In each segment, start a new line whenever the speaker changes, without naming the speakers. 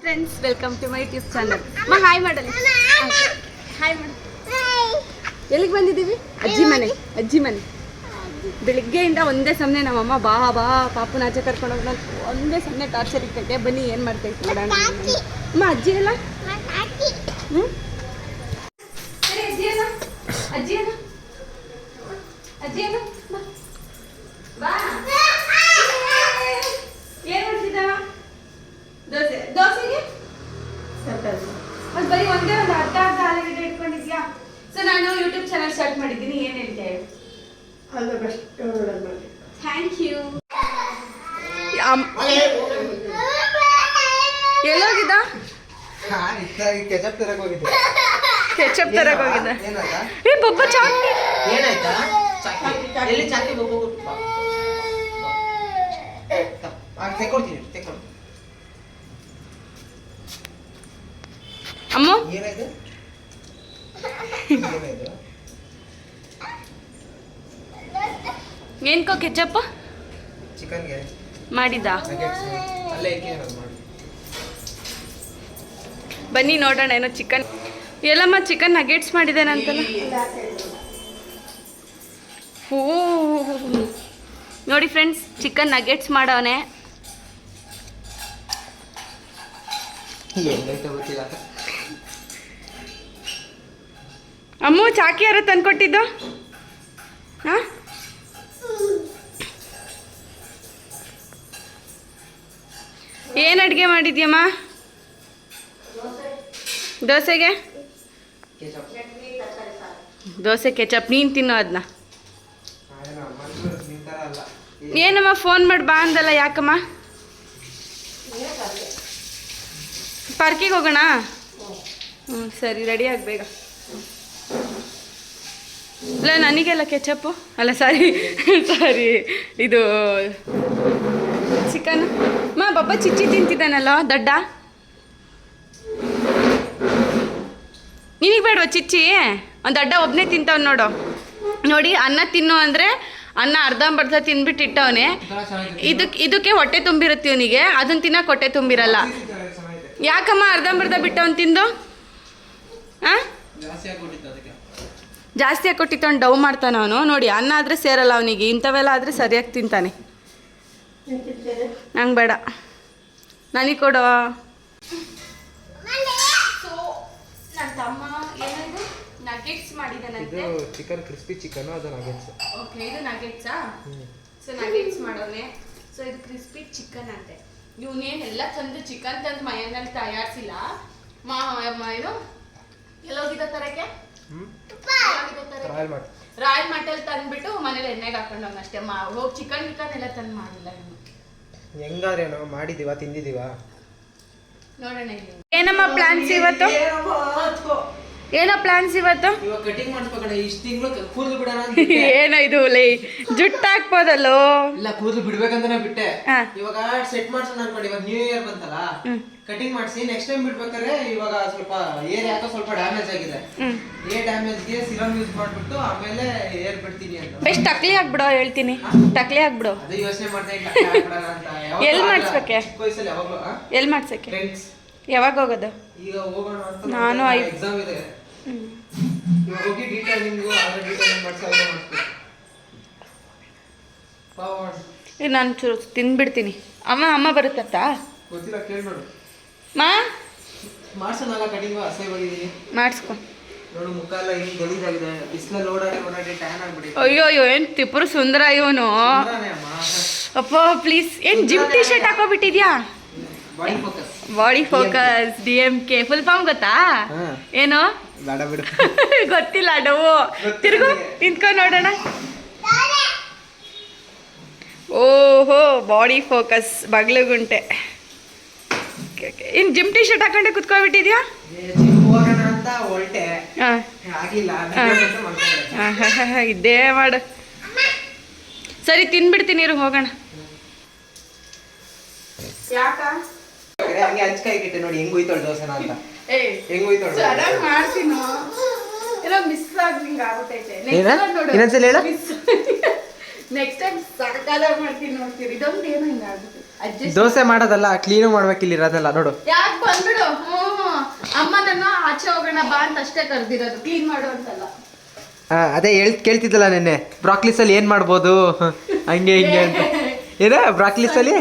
Friends, welcome to my YouTube channel. Hi ಮಾಡಲಿ, hi ಮಾಡಿ. ಎಲ್ಲಿಗೆ ಬಂದಿದ್ದೀವಿ? ಅಜ್ಜಿ ಮನೆ. ಬೆಳಿಗ್ಗೆಯಿಂದ ಒಂದೇ ಸಮನೆ ನಮ್ಮಮ್ಮ ಬಾ ಪಾಪುನ ಆಚೆ ಕರ್ಕೊಂಡು ಹೋಗೋಣ ಒಂದೇ ಸಮನೆ ಟಾರ್ಚರ್ ಇರ್ತೈತೆ. ಬನ್ನಿ ಏನು ಮಾಡ್ತೈತೆ ನೋಡೋಣ. ಅಮ್ಮ ಅಜ್ಜಿ ಎಲ್ಲ ಹ್ಞೂ ಸರಿ. ಅಜ್ಜಿ ಅಲ್ಲ ಬಾ. ಏನು ಮಾಡ್ತಿದ್ದಾವ? ದೋಸೆಗೆ ಅದು ಬರೀ ಒಂದೇ ಒಂದು ಅರ್ಧ ಆಲೂಗಡ್ಡೆ ಇಟ್ಕೊಂಡಿದ್ಯಾ? ಸೊ ನಾನು ಯೂಟ್ಯೂಬ್ ಚಾನಲ್ ಸ್ಟಾರ್ಟ್ ಮಾಡಿದ್ದೀನಿ. ಏನು ಹೇಳ್ತೇವೆ? Thank you. ಎಲ್ಲೋಗಿದ್ದ? ಕೆಚಪ್ ತರಕ್ ಹೋಗಿದ್ದ. ಏ ಬೊಬ್ಬ ಚಾಕಿ
ಏನಾಯ್ತಾ? ಎಲ್ಲಿ ಚಾಕಿ ಬೊಬ್ಬ ತೆಕ್ಕೊಡ್ತೀನಿ.
ಅಮ್ಮ
ಏನಾಯ್ತು?
ಏನ್ಕೋ ಕೆಚಪ್
ಚಿಕನ್ಗೆ
ಮಾಡಿದ್ದ?
ಅಲ್ಲೇ ಮಾಡಿ.
ಬನ್ನಿ ನೋಡೋಣ. ಏನೋ ಚಿಕನ್ ಎಲ್ಲಮ್ಮ ಚಿಕನ್ ನಗೆಟ್ಸ್ ಮಾಡಿದ್ದೇನಂತಲ್ಲ. ಓ ನೋಡಿ ಫ್ರೆಂಡ್ಸ್, ಚಿಕನ್ ನಗೆಟ್ಸ್ ಮಾಡವನೆ. ಅಮ್ಮ ಚಾಕಿ ಯಾರು ತಂದ್ಕೊಟ್ಟಿದ್ದು? ಹಾಂ ಏನು ಅಡುಗೆ ಮಾಡಿದ್ಯಮ್ಮ? ದೋಸೆಗೆ ದೋಸೆ ಕೆಚಪ್. ನೀನು ತಿನ್ನೋ ಅದನ್ನ. ಏನಮ್ಮ ಫೋನ್ ಮಾಡಿ ಬಾ ಅಂದಲ್ಲ, ಯಾಕಮ್ಮ? ಪಾರ್ಕಿಗೆ ಹೋಗೋಣ? ಹ್ಞೂ ಸರಿ, ರೆಡಿ ಆಗಬೇಗ. ಇಲ್ಲ ನನಗೆಲ್ಲ ಕೆಚಪ್ಪು ಅಲ್ಲ, ಸಾರಿ ಇದು ಚಿಕನ್. ಬಬ್ಬ ಚಿಚ್ಚಿ ತಿಂತಿದ್ದಾನಲ್ಲ ದಡ್ಡ. ನಿನಗೆ ಬೇಡವಾ ಚಿಚ್ಚಿ? ಒಂದು ದಡ್ಡ ಒಬ್ಬನೇ ತಿಂತವ್ ನೋಡು. ನೋಡಿ, ಅನ್ನ ತಿನ್ನು ಅಂದರೆ ಅನ್ನ ಅರ್ಧಂಬರ್ಧ ತಿಂದ್ಬಿಟ್ಟು ಇಟ್ಟವನೆ. ಇದಕ್ಕೆ ಹೊಟ್ಟೆ ತುಂಬಿರುತ್ತೆ ಇವನಿಗೆ, ಅದನ್ನ ತಿನ್ನಕ್ಕೆ ಹೊಟ್ಟೆ ತುಂಬಿರಲ್ಲ. ಯಾಕಮ್ಮ ಅರ್ಧಂಬರ್ಧ ಬಿಟ್ಟವನು ತಿಂದು? ಹಾಂ ಜಾಸ್ತಿ ಹಾಕೊಟ್ಟಿತ್ತು ಅವ್ನು ಡವ್ ಮಾಡ್ತಾನೆ ಅವನು. ನೋಡಿ, ಅನ್ನ ಆದರೆ ಸೇರಲ್ಲ ಅವನಿಗೆ. ಇಂಥವೆಲ್ಲ ಆದರೆ ಸರಿಯಾಗಿ ತಿಂತಾನೆ. ನಂಗೆ ಬೇಡ, ನನಗೆ ಕೊಡು. ಸೊ ನನ್ನ ತಮ್ಮ ಏನಿದು ನಗೆಟ್ಸ್ ಮಾಡಿದ್ದಾನಂತೆ.
ಚಿಕನ್ ಕ್ರಿಸ್ಪಿ ಚಿಕನ್, ಅದು ನಗೆಟ್ಸ್.
ಓಕೆ, ಇದು ನಗೆಟ್ಸಾ? ಸೊ ನಗೆಟ್ಸ್ ಮಾಡೋನೆ. ಸೊ ಇದು ಕ್ರಿಸ್ಪಿ ಚಿಕನ್ ಅಂತೆ. ಇವನೇನೆಲ್ಲ ತಂದು ಚಿಕನ್ ತಂದು ಮನೆಯಲ್ಲಿ ತಯಾರಿಸಿಲ್ಲ. ಏನು ಎಲ್ಲೋಗಿದ್ದ ತರಕ್ಕೆ? ರಾಯಲ್ ಮಟಲ್ ತಂದ್ಬಿಟ್ಟು ಮನೇಲಿ ಎಣ್ಣೆಗೆ ಹಾಕೊಂಡವ್ನ ಅಷ್ಟೇ. ಹೋಗಿ ಚಿಕನ್ ಎಲ್ಲ ತಂದು ಮಾಡಿಲ್ಲ.
ಹೆಂಗಾದ್ರೆ ನಾವು ಮಾಡಿದೀವ, ತಿಂದಿದೀವ.
ನೋಡೋಣ ಏನಮ್ಮ ಪ್ಲಾನ್ಸ್ ಇವತ್ತು? ಏನೋ ಪ್ಲಾನ್ಸ್ ಇವತ್ತು?
ಇವಾಗ ಕಟಿಂಗ್ ಮಾಡಿಸ್ಬೇಕಣ್ಣ. ಇಷ್ಟು ತಿಂಗಳು ಕೂದಲು ಬಿಡೋಣ.
ಏನೋ ಇದು ಲೇ, ಜುಟ್ಟು ಹಾಕ್ಬೋದಲ್ಲೋ?
ಇಲ್ಲ, ಕೂದಲು ಬಿಡ್ಬೇಕಂತಾನೆ ಬಿಟ್ಟೆ. ಇವಾಗ ಸೆಟ್ ಮಾಡ್ಸೋಣ ಅನ್ಕೊಂಡು. ಇವಾಗ ನ್ಯೂ ಇಯರ್ ಬಂತಲ್ಲ, ಕಟಿಂಗ್ ಮಾಡಿಸಿ ನೆಕ್ಸ್ಟ್ ಟೈಮ್ ಬಿಡ್ಬೇಕಾದ್ರೆ ಇವಾಗ ಸ್ವಲ್ಪ ಏರ್ ಯಾಕೋ ಸ್ವಲ್ಪ ಡ್ಯಾಮೇಜ್ ಆಗಿದೆ. ಏರ್ ಡ್ಯಾಮೇಜ್ಗೆ ಸಿರಮ್ ಯೂಸ್ ಮಾಡ್ಬಿಟ್ಟು ಆಮೇಲೆ ಏರ್ ಬಿಡ್ತೀನಿ ಅಂತ.
ಬೆಸ್ಟ್ ಟಕ್ಲಿ ಹಾಕ್ಬಿಡೋ, ಹೇಳ್ತೀನಿ. ಟಕ್ಲಿ ಹಾಕ್ಬಿಡು.
ಅದೇ ಯೋಚನೆ ಮಾಡ್ತಾ ಇದ್ದೆ ಅಂತ.
ಎಲ್ಲಿ ಮಾಡಿಸ್ಬೇಕೆ?
ವಯಸ್ಸಲ್ಲಿ ಯಾವಾಗಲೂ
ಎಲ್ಲಿ ಮಾಡ್ಸಕ್ಕೆ? ಯಾವಾಗ ಹೋಗೋದು?
ಈಗ ಹೋಗೋಣ ಅಂತ.
ನಾನು
ಎಕ್ಸಾಮ್ ಇದೆ. ಇವಾಗ ಹೋಗಿ ಡೀಟೇಲಿಂಗ್ ಮಾಡ್ಸೋದು.
ನಾನು ಚೂರು ತಿಂದ್ಬಿಡ್ತೀನಿ. ಅಮ್ಮ ಬರುತ್ತತ್ತ?
ಗೊತ್ತಿಲ್ಲ, ಕೇಳಿ ನೋಡು. ಮಾಡ್ಸೋಣಲ್ಲ ಕಟಿಂಗು. ಅಸಹ್ಯ ಬಂದಿದ್ದೀನಿ.
ಮಾಡಿಸ್ಕೊ.
ನೋಡು, ಮುಖ ಎಲ್ಲ ಹಿಂಗೆ ಗಲೀಜಾಗಿದೆ. ಬಿಸಿಲಲ್ಲಿ ಓಡಾಡಿ ಟ್ಯಾನ್ ಆಗ್ಬಿಡಿ.
ಅಯ್ಯೋ ಏನು ತಿಪ್ಪರು ಸುಂದರ ಇವನು. ಅಪ್ಪ ಪ್ಲೀಸ್, ಏನು ಜಿಮ್ ಟಿ ಶರ್ಟ್ ಹಾಕೋಬಿಟ್ಟಿದ್ಯಾ? Body focus DMK full form ಗೊತ್ತಾ? ಏನು ಗೊತ್ತಿಲ್ಲ. ಡವು ತಿರುಗು, ನಿಂತ್ಕೊಂಡು ನೋಡೋಣ. ಓಹೋ, ಬಾಡಿ ಫೋಕಸ್ ಬಗ್ಲುಗುಂಟೆ. ಇನ್ನು ಜಿಮ್ ಟಿ ಶರ್ಟ್ ಹಾಕೊಂಡೆ ಕುತ್ಕೊಬಿಟ್ಟಿದ್ಯಾ? ಇದೇ ಮಾಡು. ಸರಿ, ತಿನ್ಬಿಡ್ತೀನಿ ಇರು, ಹೋಗೋಣ. ಯಾಕ
ನೋಡಿ ಹೆಂಗ್ ಹೋಯ್ತಾಳ ದೋಸೆನ ಅಂತ. ಹೆಂಗ್ ಹೋಯ್ತಾಳ
ಮಾಡ್ತೀನಿ. ಏನೋ ಮಿಸ್ ಆಗಿ ಆಗುತ್ತೈತೆ.
ಇನ್ನೊಂದ್ಸಲ ಹೇಳ.
ನೆಕ್ಸ್ಟ್ ಟೈಮ್ ಸಕಾಲಾಗಿ ಮಾಡ್ತೀನಿ ನೋಡ್ತೀರಿ. ಇದೊಂದು ಏನು ಹಿಂಗಾಗುತ್ತೆ ಅಡ್ಜಸ್ಟ್.
ದೋಸೆ ಮಾಡೋದಲ್ಲ, ಕ್ಲೀನು ಮಾಡ್ಬೇಕು ಇಲ್ಲಿ ಇರೋದಲ್ಲ ನೋಡು.
ಯಾಕೆ ಬಂದ್ಬಿಡು. ಅಮ್ಮ ನನ್ನ ಆಚೆ ಹೋಗೋಣ ಬಾ ಅಂತ ಅಷ್ಟೇ ಕರೆದಿರೋದು, ಕ್ಲೀನ್ ಮಾಡು ಅಂತಲ್ಲ.
ಅದೇ ಕೇಳ್ತಿದ್ದಲ್ಲ ನೆನ್ನೆ ಬ್ರಾಕ್ಲಿಸ್ ಅಲ್ಲಿ ಏನ್ ಮಾಡ್ಬೋದು ಹಂಗೆ ಹಿಂಗೆ ಅಂತ. ಏನ ಬ್ರಾಕ್ಲಿಸ್ ಅಲ್ಲಿ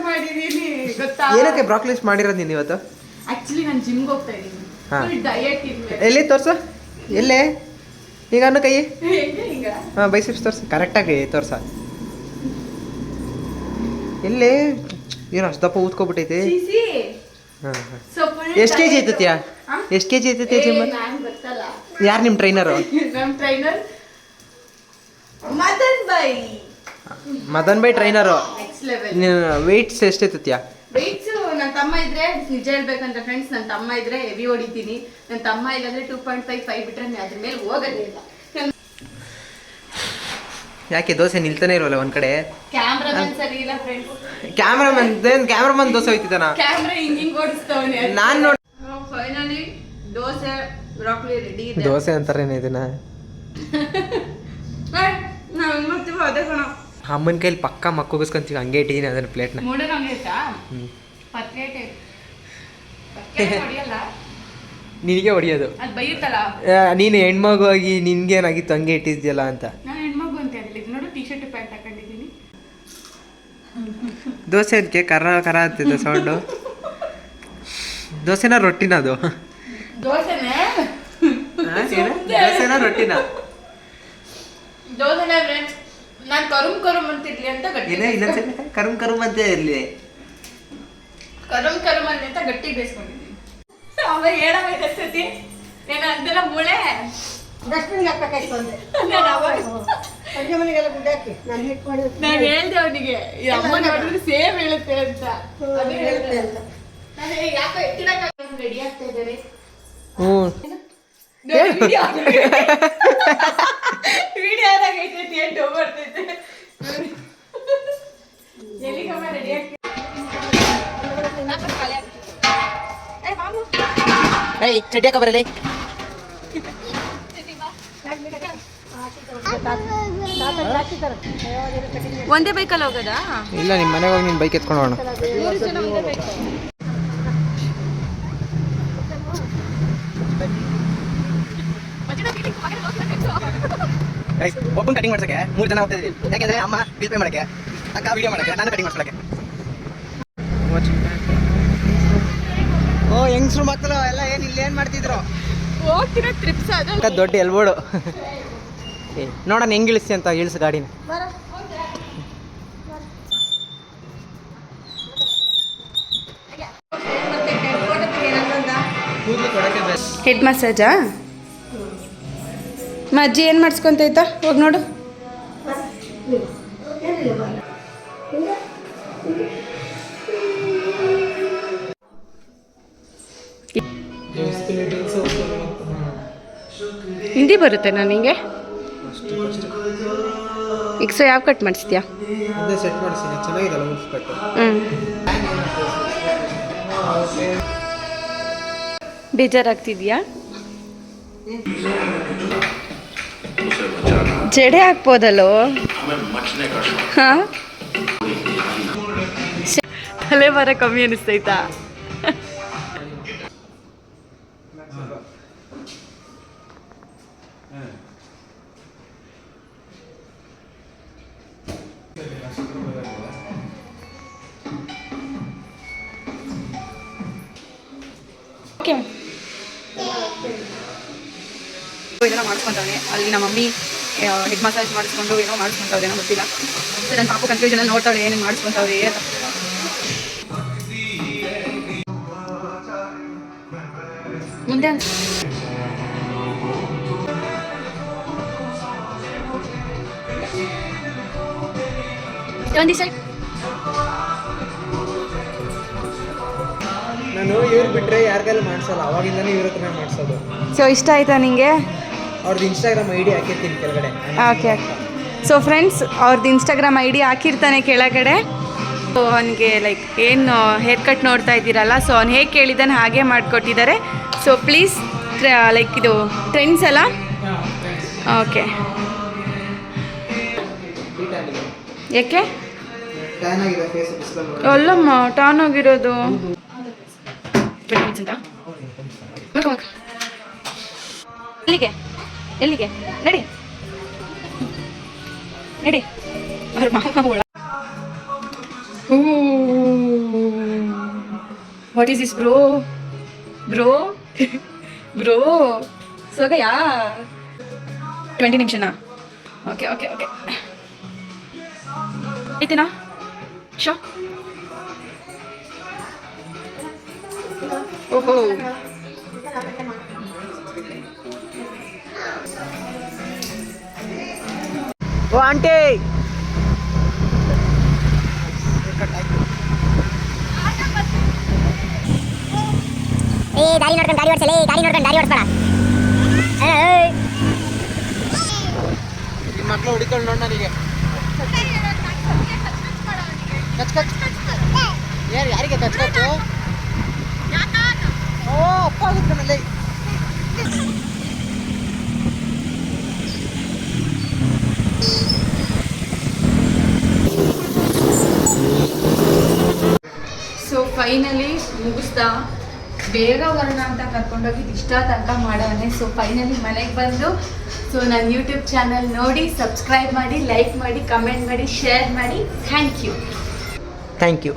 ಮಾಡಿದೀನಿ ಗೊತ್ತಾ?
ಏನಕ್ಕೆ ಬ್ರಾಕ್ಲಿಸ್ ಮಾಡಿರೋದು ನೀನು ಇವತ್ತು?
ಆಕ್ಚುಲಿ ನಾನು ಜಿಮ್ಗೆ ಹೋಗ್ತಾ ಇದ್ದೀನಿ, ಡಯಟ್ ಇದ್ಮೇಲೆ.
ಎಲ್ಲಿ ತೋರ್ಸು, ಎಲ್ಲೇ ಈಗ ಅನ್ನು ಕೈ.
ಈಗ
ಬೈಸಿಪ್ಸ್ ತೋರ್ಸು ಕರೆಕ್ಟಾಗಿ ತೋರ್ಸ. ಎಲ್ಲೇ ಏನು ಅಷ್ಟು ದಪ್ಪ ಊದ್ಕೊಬಿಟ್ಟೈತೆ. ಎಷ್ಟು ಕೆಜಿ ಐತತ್ಯಾ? ಎಷ್ಟು ಕೆಜಿ ಐತೈತೆ ಜಿಮ್? ಯಾರು ನಿಮ್ಮ ಟ್ರೈನರು?
ನಮ್ಮ ಟ್ರೈನರ್
ಮದನ್ ಬೈ ಟ್ರೈನರು.
Next level.
ವೆಯ್ಟ್ಸ್ ಎಷ್ಟೈತತ್ಯಾ?
ವೆಯ್ಟ್ಸ್ ನನ್ನ ತಮ್ಮ ಇದ್ರೆ, ನಿಜ ಹೇಳ್ಬೇಕಂತ ಫ್ರೆಂಡ್ಸ್, ನನ್ನ ತಮ್ಮ ಇದ್ರೆ ಹೆವಿ ಹೊಡಿತೀನಿ. ನನ್ನ ತಮ್ಮ ಇಲ್ಲಾಂದ್ರೆ 2.5 ಬಿಟ್ರೆ ಅದ್ರ ಮೇಲೆ ಹೋಗೋದೇ ಇಲ್ಲ.
ಯಾಕೆ ದೋಸೆ ನಿಲ್ತಾನೆ ಇರೋಲ್ಲ ಒಂದ್ ಕಡೆ?
ಕ್ಯಾಮ್ರಾಮನ್ ಸರಿ ಇಲ್ಲ ಫ್ರೆಂಡ್ಸ್.
ಕ್ಯಾಮ್ರಾಮನ್ ದೋಸೆ ಹೋಯ್ತಿದ್ದಾನ?
ಕ್ಯಾಮ್ರಾ ಹಿಂಗಿಂಗ್ ಓಡಿಸ್ತವನೆ.
ನಾನ್ ನೋಡಿ
ಫೈನಲಿ ದೋಸೆ ಬ್ರಾಕ್ಲಿ ರೆಡಿ ಇದೆ.
ದೋಸೆ ಅಂತಾರೇನೆ ಇದನ್ನ.
ನಾವು ಮಾಡ್ತೀವಿ ಅದೇ ಕಣ.
ಅಮ್ಮನ ಕೈಲಿ ಪಕ್ಕ ಮಕ್ಕೋಗಿಸ್ಕೊಂತೀವಿ, ಹಂಗೆ ಇಟ್ಟಿದ್ದೀನಿ ಅದನ್ನ ಪ್ಲೇಟ್ನ.
ಮೂಡೆ ಹಂಗೆ ಆಯ್ತಾ? ಪತ್ಲೇಟ್ ಹೊಡಿಯಲ್ಲ,
ನಿನಗೆ ಹೊಡಿಯೋದು.
ಅದು ಬೈಯುತ್ತಲ್ಲ.
ನೀನು ಹೆಣ್ಮಗು ಆಗಿ ನಿನ್ಗೇನಾಗಿತ್ತು ಹಂಗೆ ಇಟ್ಟಿದ್ಯಲ್ಲ ಅಂತ.
ನಾನು ಹೆಣ್ಮಗು ಅಂತ ಹೇಳಿಲ್ಲ, ಇದು ನೋಡು ಟೀ ಶರ್ಟ್ ಪ್ಯಾಂಟ್ ಹಾಕೊಂಡಿದ್ದೀನಿ.
ದೋಸೆ ಅದಕ್ಕೆ ಕರ ಕರ ಅಂತಿದ್ದೆ ಸೌಂಡು. ದೋಸೆನ ರೊಟ್ಟಿನ ಅದು?
ದೋಸೆನೇ.
ದೋಸೆನ ರೊಟ್ಟಿನ?
ದೋಸೆನೇ ಫ್ರೆಂಡ್ಸ್. ನಾನು ಕರುಮ್ ಅಂತಿರ್ಲಿ ಅಂತ ಗಟ್ಟಿ.
ಕರುಮ್ ಅಂತ ಇರ್ಲಿ.
ಕರುಮ್ ಅಲ್ಲಿ ಅಂತ ಗಟ್ಟಿ ಬೇಯಿಸ್ಕೊಂಡಿದ್ದೀನಿ. ಅವಾಗ ಹೇಳಬೇಕನ್ಸತಿ ಏನು ಅಂತೆಲ್ಲ ಮೂಳೆ
ಡಸ್ಟ್ಬಿನ್ಗೆ ಹಾಕ್ಬೇಕಾಯ್ತು ಅಂದೆ. ಅಡುಗೆ ಮನೆಗೆಲ್ಲ ಗುಡ್ಡ ಹಾಕಿ ನಾನು
ಹೇಳ್ದೆ ಅವನಿಗೆ, ಈ ಅಮ್ಮ ನೋಡಿದ್ರೆ ಸೇಮ್ ಹೇಳುತ್ತೆ ಅಂತ. ಅದೇ
ಹೇಳುತ್ತೆ ಅಂತ.
ನಾನು ಯಾಕೋ ಎತ್ತಿಡಕ್ಕೆ ರೆಡಿ ಆಗ್ತಾ ಇದ್ದಾರೆ. ವಿಡಿಯೋ ಆದಾಗೈತೈತಿ ಏನು ಡೋ ಬರ್ತೈತೆ. ಎಲ್ಲಿಗಮ್ಮ ರೆಡಿ ಆಗ್ತೈತೆ?
ಚಡ್ಡಿ ಹಾಕ ಬರಲಿ.
ಒಂದೇ ಬೈಕಲ್ಲಿ ಹೋಗೋದಾ?
ಇಲ್ಲ, ನಿಮ್ಮ ಮನೆಗೆ ಹೋಗಿ ನೀನು ಬೈಕ್ ಎತ್ಕೊಂಡು ಹೋಗೋಣ. ಒಬ್ಬನ್ ಕಟಿಂಗ್ ಮಾಡ್ಸಕ್ಕೆ 3 ಜನ ಹೋಗ್ತಾ ಇದೀವಿ. ಯಾಕೆಂದ್ರೆ ಅಮ್ಮ ಬಿಲ್ ಪೇ ಮಾಡಕ್ಕೆ, ಅಕ್ಕ ವಿಡಿಯೋ ಮಾಡಕ್ಕೆ, ನಾನು ಕಟಿಂಗ್ ಮಾಡ್ಸಕ್ಕೆ. ಓ ಹೆಂಗ್ಸ್ರು ಮಕ್ಕಳು ಎಲ್ಲ ಏನು ಇಲ್ಲೇನು ಮಾಡ್ತಿದ್ರು?
ಹೋಗ್ತಿರೋ ಟ್ರಿಪ್ಸ್ ಅದು
ದೊಡ್ಡ ಎಲ್ಬೋಡು. ನೋಡೋಣ ಹೆಂಗೆ ಇಳಿಸ್ತಿ ಅಂತ, ಇಳಿಸು ಗಾಡಿನ.
ಹೆಡ್ ಮಸಾಜಾ? ಅಜ್ಜಿ ಏನು ಮಾಡಿಸ್ಕೊಂತೈತಾ? ಹೋಗಿ ನೋಡು. ಹಿಂದಿ ಬರುತ್ತೆ ನನಗೆ. ಈಗ ಸೊ ಯಾವ ಕಟ್ ಮಾಡಿಸ್ತೀಯಾ?
ಅದೇ ಸೆಟ್ ಮಾಡಿಸ್ತೀನಿ, ಚೆನ್ನಾಗಿದಲ್ಲ ಉಲ್ಫ್ ಕಟ್.
ಬೇಜಾರಾಗ್ತಿದ್ಯಾ? ಜಡೆ ಹಾಕ್ಬೋದಲ್ಲೋ? ಹಾಂ, ತಲೆ ಭಾರ ಕಮ್ಮಿ ಅನಿಸ್ತೈತಾ? ಓಕೆ, ಇದೆಲ್ಲ ಮಾಡಿಸ್ಕೊಂತವ್ರೆ. ಅಲ್ಲಿ ನಮ್ಮ ಮಮ್ಮಿ ಹೆಡ್ ಮಸಾಜ್ ಮಾಡಿಸ್ಕೊಂಡು ಏನೋ ಮಾಡಿಸ್ಕೊಂತವ್ರೆ, ಏನೋ ಗೊತ್ತಿಲ್ಲ. ನನ್ನ ಪಾಪು ಕನ್ಫ್ಯೂಷನಲ್ಲಿ ನೋಡ್ತಾಳೆ ಏನೇನು ಮಾಡಿಸ್ಕೊಂತವ್ರೆ ಅಂತ. ಮುಂದೆ ಒಂದು ಸೈಡ್
ನಾನು ಇವ್ರು ಬಿಟ್ಟರೆ ಯಾರಿಗೆಲ್ಲ ಮಾಡಿಸಲ್ಲ, ಅವಾಗಿಂದನೇ ಇವ್ರ ಹತ್ರನೇ ಮಾಡಿಸೋದು.
ಸೊ ಇಷ್ಟ ಆಯ್ತಾ ನಿಮಗೆ?
ಅವ್ರದ್ದು ಇನ್ಸ್ಟಾಗ್ರಾಮ್ ಐ ಡಿ ಹಾಕಿರ್ತೀನಿ ಕೆಳಗಡೆ.
ಓಕೆ, ಸೊ ಫ್ರೆಂಡ್ಸ್ ಅವ್ರದ್ದು ಇನ್ಸ್ಟಾಗ್ರಾಮ್ ಐ ಡಿ ಹಾಕಿರ್ತಾನೆ ಕೆಳಗಡೆ. ಸೊ ಅವನಿಗೆ ಲೈಕ್ ಏನು ಹೇರ್ ಕಟ್ ನೋಡ್ತಾ ಇದ್ದೀರಲ್ಲ, ಸೊ ಅವ್ನು ಹೇಗೆ ಕೇಳಿದ್ದಾನೆ ಹಾಗೆ ಮಾಡಿಕೊಟ್ಟಿದ್ದಾರೆ. ಸೊ ಪ್ಲೀಸ್ ಲೈಕ್ ಇದು ಟ್ರೆಂಡ್ಸ್ ಅಲ್ಲ? ಓಕೆ. ಯಾಕೆ
ಟ್ಯಾನ್ ಆಗಿದೆ ಫೇಸ್ ಬಿಸಿಲಲ್ಲಿ.
ಅಲ್ಲಮ್ಮ ಟಾನ್ ಆಗಿರೋದು ಎಲ್ಲಿಗೆ ಎಲ್ಲಿಗೆ ನಡಿ ನಡಿ ಅವ್ರ ಮಾಮ what is this bro bro bro ಸೋಗಯಾ 20 ನಿಮಿಷನಾ ಓಕೆ ಓಕೆ ಓಕೆ ಐತೆನಾ ಶೋ ಓಹೋ
ಓ ಆಂಟಿ
ದಾರಿ ನೋಡ್ಕೊಂಡು ಗಾಡಿ ಓಡಿಸಲೇ ಗಾಡಿ ನೋಡ್ಕೊಂಡು ಗಾಡಿ ಓಡಿಸ್ಬೇಡ
ನಿಮ್ಮ ಮಕ್ಳು ಹುಡುಕೊಂಡು ನೋಡ್ ನನಗೆ ಕಚ್ ಕಚ್ ಯಾರಿಗೆ ಕಚ್ ಕಚ್ಚು ಓ ಅಪ್ಪ ಆಗುತ್ತಾನಲ್ಲೇ
ಸೊ ಫೈನಲಿ ಮುಗಿಸ್ತಾ ಬೇಗ ಬರೋಣ ಅಂತ ಕರ್ಕೊಂಡೋಗಿದ್ದು ಇಷ್ಟ ತನಕ ಮಾಡೋನೆ. ಸೊ ಫೈನಲಿ ಮನೆಗೆ ಬಂದು ಸೊ ನನ್ನ ಯೂಟ್ಯೂಬ್ ಚಾನಲ್ ನೋಡಿ ಸಬ್ಸ್ಕ್ರೈಬ್ ಮಾಡಿ, ಲೈಕ್ ಮಾಡಿ, ಕಮೆಂಟ್ ಮಾಡಿ, ಶೇರ್ ಮಾಡಿ. Thank you.